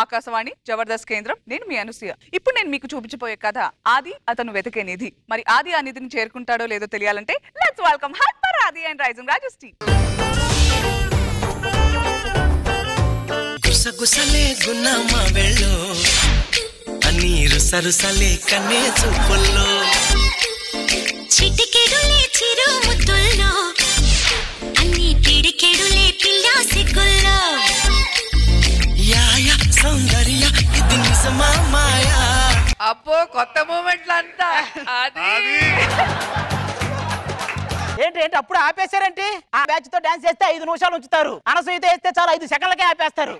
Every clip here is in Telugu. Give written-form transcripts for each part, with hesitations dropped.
ఆకాశవాణి జబర్దస్త్ కేంద్రం. నేను మీ అనసూయ. ఇప్పుడు నేను మీకు చూపించబోయే కథ ఆది అతను వెతికే నిధి. మరి ఆది ఆ నిధిని చేరుకుంటాడో లేదో తెలియాలంటే let's welcome hyper Aadi and rising Raju's team. గుసగుసలే గున్నమ్మ వెళ్ళు అన్ని రుసరుసలే కన్నే చూపుల్లో చిటికెడులే చిరు ముద్దుల్లో అన్ని పిడికెడులే పిల్లా సిగ్గుల్లో యాయ సౌందర్య ఇది నిజమా మాయా. అబ్బో కొత్త మూమెంట్లు అంతా ఆది. ఏంటి అప్పుడు ఆపేశారేంటి? ఆ బ్యాచ్ తో డాన్స్ చేస్తే 5 నిమిషాలు ఉంచుతారు, అనసూయతో వేస్తే చాలా 5 సెకండ్లకే ఆపేస్తారు.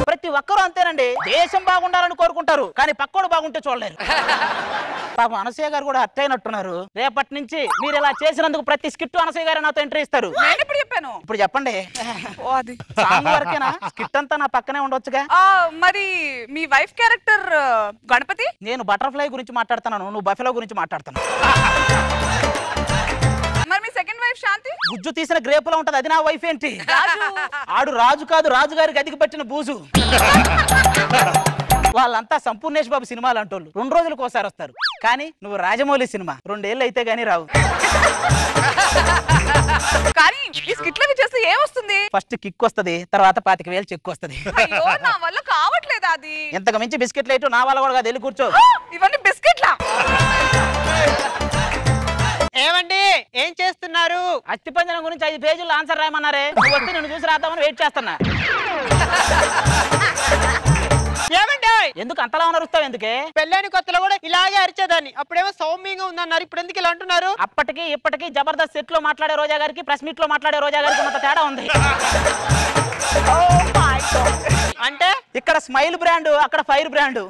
ప్రతి ఒక్కరూ అంతేనండి. దేశం బాగుండాలని కోరుకుంటారు, కానీ పక్కోడు బాగుంటే చూడలేరు. పాపం అనసూయ గారు కూడా అట్టయినట్టున్నారు. రేపటి నుంచి మీరు ఇలా చేసినందుకు ప్రతి స్కిట్ అనసూయ గారు నాతో ఎంట్రీ ఇస్తారు. నేను ఇప్పుడు చెప్పాను. ఇప్పుడు చెప్పండి. సాంగ్ వరకేనా? స్కిట్ అంతా నా పక్కనే ఉండొచ్చుగా. మరి మీ వైఫ్ క్యారెక్టర్ గణపతి? నేను బటర్ఫ్లై గురించి మాట్లాడుతున్నాను, నువ్వు బఫెలో గురించి మాట్లాడుతున్నావు. మరి మీ సెకండ్ వైఫ్ శాంతి? గుజ్జు తీసిన గ్రేపులో ఉంటది, అది నా వైఫ్ ఏంటి? ఆడు రాజు కాదు, రాజుగారికి అదికి పట్టిన బూజు. వాళ్ళంతా సంపూర్ణేష్ బాబు సినిమాలు అంటోళ్ళు 2 రోజులకు ఒకసారి వస్తారు. కానీ నువ్వు రాజమౌళి సినిమా 2 ఏళ్ళు అయితే గానీ రావు. కానీ ఈ స్కిట్లవి చేస్తే ఏమొస్తుంది? ఫస్ట్ కిక్ వస్తది, తర్వాత 25,000 చెక్ వస్తది. అయ్యో నా వల్ల కావట్లేదు అది. ఇంతకు మించి బిస్కెట్లు అయితే నా వల్ల కూడా కాదు, వెళ్ళి కూర్చో. ఇవన్నీ బిస్కెట్లా? ఏమండి ఏం చేస్తున్నారు? అస్థిపంజరం గురించి 5 పేజీలు ఆన్సర్ రాయమన్నారే, నువ్వు వస్తే నిన్ను చూసి రాద్దామని వెయిట్ చేస్తున్నా. ఏమండి ఎందుకు అంతలా అరుస్తావు? ఎందుకే? పెళ్ళైన కొత్తలో కూడా ఇలాగే అరిచేదాన్ని, అప్పుడేమో సౌమ్యంగా ఉందన్నారు, ఇప్పుడు ఎందుకు ఇలా అంటున్నారు? అప్పటికి ఇప్పటికి జబర్దస్త్ సెట్ లో మాట్లాడే రోజా గారికి, ప్రెస్ మీట్ లో మాట్లాడే రోజా గారికి అంత తేడా ఉంది. అంటే ఇక్కడ స్మైల్ బ్రాండ్, అక్కడ ఫైర్ బ్రాండ్.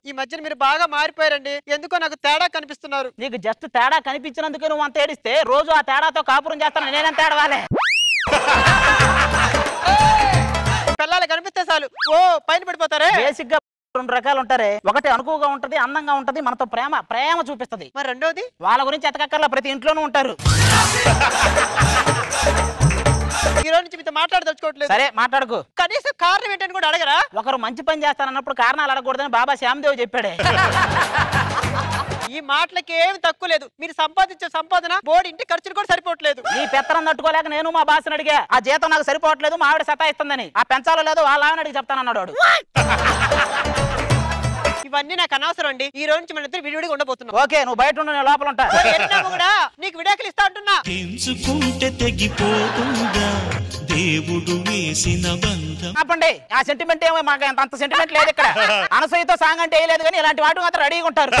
ఈ మధ్యన మీరు బాగా మారిపోయారండి, ఎందుకో నాకు తేడా కనిపిస్తున్నారు. నీకు జస్ట్ తేడా కనిపించినందుకే నువ్వు అంత ఏడిస్తే రోజు ఆ తేడాతో కాపురం చేస్తాను నేనంత ఏడవాలే. పిల్లలు కనిపిస్తే చాలు ఓ పైన పడిపోతారే. బేసిక్ గా 2 రకాలు ఉంటారే. ఒకటి అనుకువగా ఉంటది, అందంగా ఉంటది, మనతో ప్రేమ చూపిస్తది. మరి రెండోది? వాళ్ళ గురించి ఎతకక్కర్లా, ప్రతి ఇంట్లోనూ ఉంటారు. ఈ రోజు నుంచి మీతో మాట్లాడదలుచుకోవట్లేదు. సరే మాట్లాడుకో. కనీసం కారణం ఏంటని కూడా అడగరా? ఒకరు మంచి పని చేస్తానన్నప్పుడు కారణాలు అడగకూడదని బాబా శ్యామదేవ్ చెప్పాడే. ఈ మాటలకి ఏమి తక్కువ లేదు. మీరు సంపాదించే సంపాదన బోర్డు ఇంటి ఖర్చులు కూడా సరిపోవట్లేదు. నీ పెత్తనం తట్టుకోలేక నేను మా బాస్ని అడిగా, ఆ జీతం నాకు సరిపోవట్లేదు, మా ఆవిడ సతాయిస్తుందని. ఆ పెంచాలో లేదో వాళ్ళ ఆవిడ అడిగి చెప్తానన్నాడు. ఇవన్నీ నాకు అనవసరం అండి. ఈ రోజు నుంచి మన ఇద్దరు విడివిడిగా ఉండబోతున్నాం. ఓకే, నువ్వు బయట ఉండు, నేను లోపల ఉంటా. కూడా నీకు విడాకులు ఇస్తా అంటున్నా. తెంచుకుంటే తెగిపోతుందా దేవుడు వేసిన బంధం. చెప్పండి, ఆ సెంటిమెంట్ ఏమో మాకు అంత సెంటిమెంట్ లేదు ఇక్కడ. అనసూయతో సాంగ్ అంటే వేయలేదు, కానీ ఇలాంటి వాటి మాత్రం రెడీగా ఉంటారు.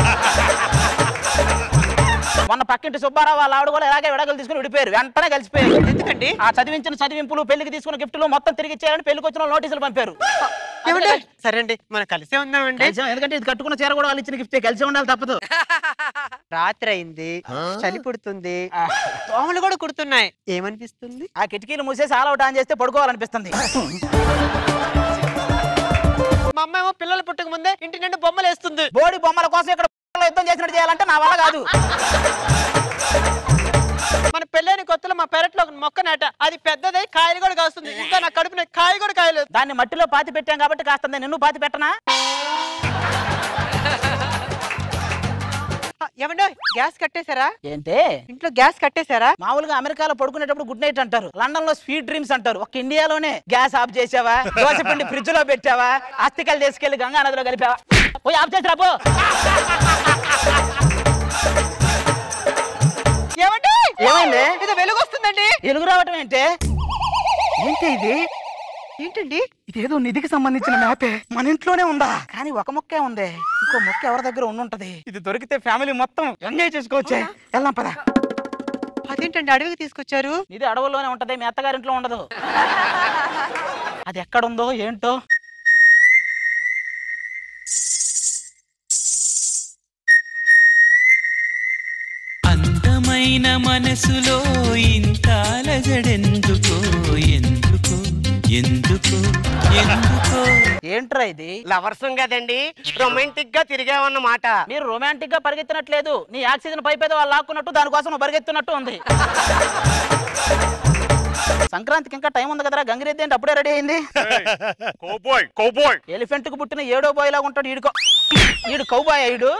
మొన్న పక్కింటి సుబ్బారావు వాళ్ళ ఆవిడ కూడా ఇలాగే విడాకులు తీసుకుని విడిపోయారు, వెంటనే కలిసిపోయారు. ఎందుకండి? ఆ చదివించిన చదివింపులు, పెళ్లికి తీసుకున్న గిఫ్టులు మొత్తం తిరిగి ఇచ్చారని పెళ్లికి వచ్చిన నోటీసులు పంపారు. సరే అండి, మనం కలిసే ఉందామండి. ఎందుకంటే ఇది కట్టుకున్న చీర కూడా వాళ్ళు ఇచ్చిన గిఫ్టే, కలిసి ఉండాలి, తప్పదు. రాత్రి అయింది, చలి పుడుతుంది, దోమలు కూడా కుడుతున్నాయి. ఏమనిపిస్తుంది? ఆ కిటికీలు మూసేసి ఆల్ అవుట్ ఆన్ చేస్తే పడుకోవాలనిపిస్తుంది. మా అమ్మ ఏమో పిల్లలు పుట్టక ముందే ఇంటి నిండా బొమ్మలు వేస్తుంది. బోడి బొమ్మల కోసం ఇక్కడ యుద్ధం చేసినట్టు చేయాలంటే నా వల్ల కాదు. మన పెళ్ళైన కొత్తలో మా పెరట్లో ఒక మొక్క నాట, అది పెద్దదై కాయలు కూడా కాస్తుంది. ఇంకా నా కడుపున కాయ కూడా కాయలేదు. దాన్ని మట్టిలో పాతి పెట్టాం కాబట్టి కాస్తుంది, నిన్ను పాతి పెట్టనా? ఏమండో గ్యాస్ కట్టేశారా? ఏంటే ఇంట్లో గ్యాస్ కట్టేశారా? మామూలుగా అమెరికాలో పడుకునేటప్పుడు గుడ్ నైట్ అంటారు, లండన్ లో స్వీట్ డ్రీమ్స్ అంటారు. ఒక ఇండియాలోనే గ్యాస్ ఆఫ్ చేసావా, దోశపిండి ఫ్రిడ్జ్ లో పెట్టావా, అస్థికలు తీసుకెళ్లి గంగా నదిలో కలిపావా? పోయి ఆఫ్ చేసి రాబో. ఏమండి ఏమైంది? ఇది వెలుగు వస్తుందండి. ఎలుగు రావటం ఏంటే? ఏంటి ఇది? ఏంటండి? ఇదేదో నిధికి సంబంధించిన మ్యాపే, మన ఇంట్లోనే ఉందా? కానీ ఒక మొక్కే ఉంది, ఇంకో మొక్క ఎవరి దగ్గర ఉండుంటది. ఇది దొరికితే ఫ్యామిలీ మొత్తం ఎంజాయ్ చేసుకోవచ్చే. వెళ్దాం పద. అదేంటండి అడవికి తీసుకొచ్చారు? ఇది అడవుల్లోనే ఉంటది, మీ అత్తగారింట్లో ఉండదు. అది ఎక్కడుందో ఏంటో. అందమైన మనసులో ఇంత అలజడెందుకో, ఎందుకో ఎందుకో ఎందుకో. ఏంట్రా ఇది? లవర్స్ కదండి, రొమాంటిక్ గా తిరిగామన్నమాట. మీరు రొమాంటిక్ గా పరిగెత్తినట్లేదు, నీ ఆక్సిజన్ పైప్ ఏదో వాళ్ళు లాక్కున్నట్టు దానికోసం నువ్వు పరిగెత్తున్నట్టు ఉంది. సంక్రాంతికి ఇంకా టైం ఉంది కదరా, గంగిరెద్ది అంటే అప్పుడే రెడీ అయింది. ఎలిఫెంట్ కు పుట్టిన 7వ బాయ్ లాగా ఉంటాడు ఈడు కౌబాయ్ ఈడు.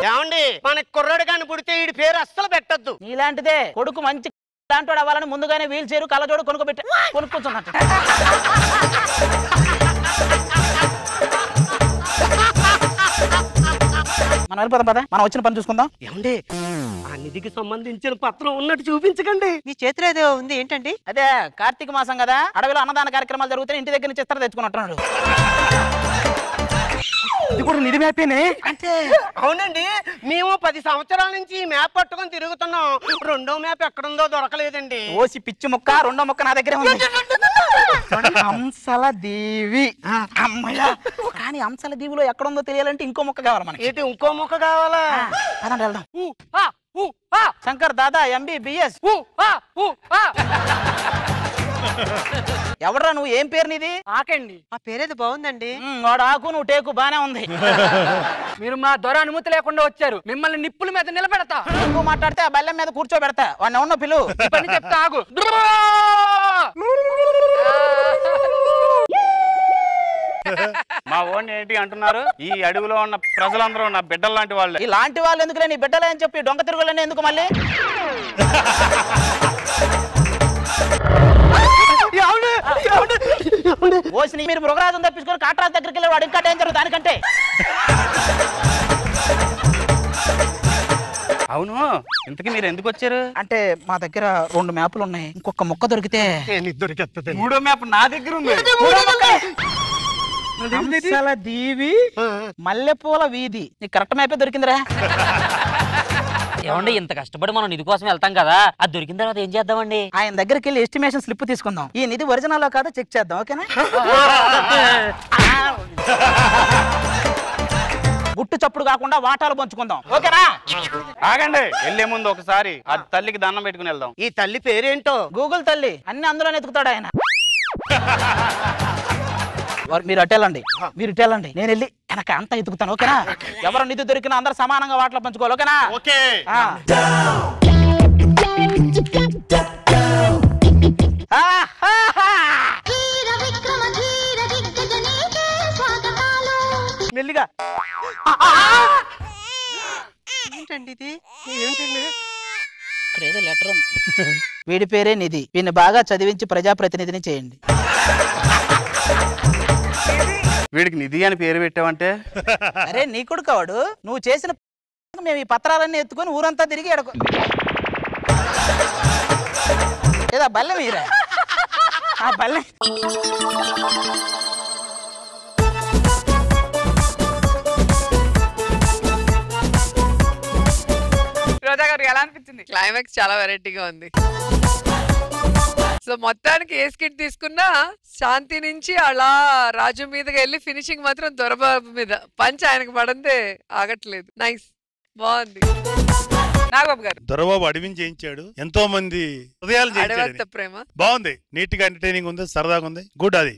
ఏమండి మన కుర్రాడు కానీ పుడితే ఈ పేరు అస్సలు పెట్టద్దు. నీలాంటిదే కొడుకు మంచి దాంట్లో అవ్వాలని ముందుగానే వీల్ చైరు కళ్ళజోడు కొనుక్కుంటున్నట్టు. మనం వెళ్ళిపోదాం పద, మనం వచ్చిన పని చూసుకుందాం. ఏమండి ఆ నిధికి సంబంధించిన పత్రం ఉన్నట్టు చూపించకండి. మీ చేతిలో ఏదో ఉంది ఏంటండి? అదే కార్తీక మాసం కదా, అడవిలో అన్నదాన కార్యక్రమాలు జరుగుతాయి, ఇంటి దగ్గర నుంచి ఇస్తారు తెచ్చుకున్నట్టున్నాడు. ఇది కూడా నిధి మ్యాపేనే అంటే? అవునండి, మేము 10 సంవత్సరాల నుంచి ఈ మ్యాప్ పట్టుకొని తిరుగుతున్నాం. 2వ మ్యాప్ ఎక్కడుందో దొరకలేదండి. ఓసి పిచ్చి ముక్క, 2వ ముక్క నా దగ్గర ఉంది. హంసల దీవి. అమ్మయ్య, కానీ హంసల దీవిలో ఎక్కడుందో తెలియాలంటే ఇంకో ముక్క కావాలి మనకి. ఏంటి ఇంకో ముక్క కావాలా? అదండి వెళ్దాం. శంకర్ దాదా MBBS. ఎవడరా నువ్వు, ఏం పేరు నీది? ఆకండి. ఆ పేరేది బాగుందండి. వాడు ఆకు, నువ్వు టేకు, బానే ఉంది. మీరు మా దొర అనుమతి లేకుండా వచ్చారు, మిమ్మల్ని నిప్పుల మీద నిలబెడతా. ఎక్కువ మాట్లాడితే ఆ బల్లెం మీద కూర్చోబెడతా. వాడిని ఉన్న పిలు పని చెప్తా, ఆగు. మా ఓన్ ఏంటి అంటున్నారు? ఈ అడవిలో ఉన్న ప్రజలందరూ నా బిడ్డలు లాంటి వాళ్ళే. ఇలాంటి వాళ్ళు ఎందుకులే, నీ బిడ్డలే అని చెప్పి దొంగ తిరుగులనే ఎందుకు మళ్ళీ? ఓసిని మీరు మృగరాజం తప్పించుకొని కాట్రాజు దగ్గరికి వెళ్ళి వాడు ఇంకా డేంజర్ దానికంటే. అవును, ఇంతకీ మీరు ఎందుకు వచ్చారు? అంటే మా దగ్గర 2 మ్యాపులు ఉన్నాయి, ఇంకొక ముక్క దొరికితే. దొరికేస్తుంది. 3వ మ్యాప్ నా దగ్గర ఉంది. హంసల దీవి మల్లెపూల వీధి. నీకు కరెక్ట్ మ్యాపే దొరికిందిరా. ఏమండి ఇంత కష్టపడి మనం నిధి కోసం వెళ్తాం కదా, అది దొరికిన తర్వాత ఏం చేద్దామండి? ఆయన దగ్గరికి వెళ్ళి ఎస్టిమేషన్ స్లిప్ తీసుకుందాం. ఈ నిధి ఒరిజినల్ కాదో చెక్ చేద్దాం, ఓకేనా? గుట్టు చప్పుడు కాకుండా వాటాలు పంచుకుందాం, ఓకేనా? ఆగండి, వెళ్లే ముందు ఒకసారి ఆ తల్లికి దండం పెట్టుకుని వెళ్దాం. ఈ తల్లి పేరేంటో? గూగుల్ తల్లి. అన్ని అందులోనే ఎతుకుతాడు ఆయన. మీరు అటెళ్ళండి, మీరు ఇటెళ్ళండి, నేను వెళ్ళి వెనక అంతా ఎతుకుతాను, ఓకేనా? ఎవరు నిధి దొరికినా అందరూ సమానంగా వాటిలో పంచుకోవాలి, ఓకేనా? ఓకే. మెల్లిగా. ఏంటండి ఇది? ఏంటండి? ఇక్కడ ఏదో లెటర్ ఉంది. వీడి పేరే నిధి, వీడిని బాగా చదివించి ప్రజాప్రతినిధిని చేయండి. వీడికి నిధి అని పేరు పెట్టావంటే? అరే నీ కొడుకు వాడు, నువ్వు చేసిన మేము ఈ పత్రాలన్నీ ఎత్తుకొని ఊరంతా తిరిగి ఎడకు ఏదా బల్లె మీరా ఆ బల్లె. రోజా గారు ఎలా అనిపించింది? క్లైమాక్స్ చాలా వెరైటీగా ఉంది. సో మొత్తానికి ఏ స్కిట్ తీసుకున్నా శాంతి నుంచి అలా రాజు మీదకి వెళ్ళి ఫినిషింగ్ మాత్రం దొరబాబు మీద పంచ్ ఆయనకు పడంతే ఆగట్లేదు. నైస్, బాగుంది. నాగబాబు గారు, దొరబాబు అడవిని చేయించాడు, ఎంతో మంది హృదయాలు చేయించాడు. ప్రేమ బాగుంది, నీట్ గా ఎంటర్టైనింగ్ ఉంది, సరదాగా ఉంది, గుడ్. అది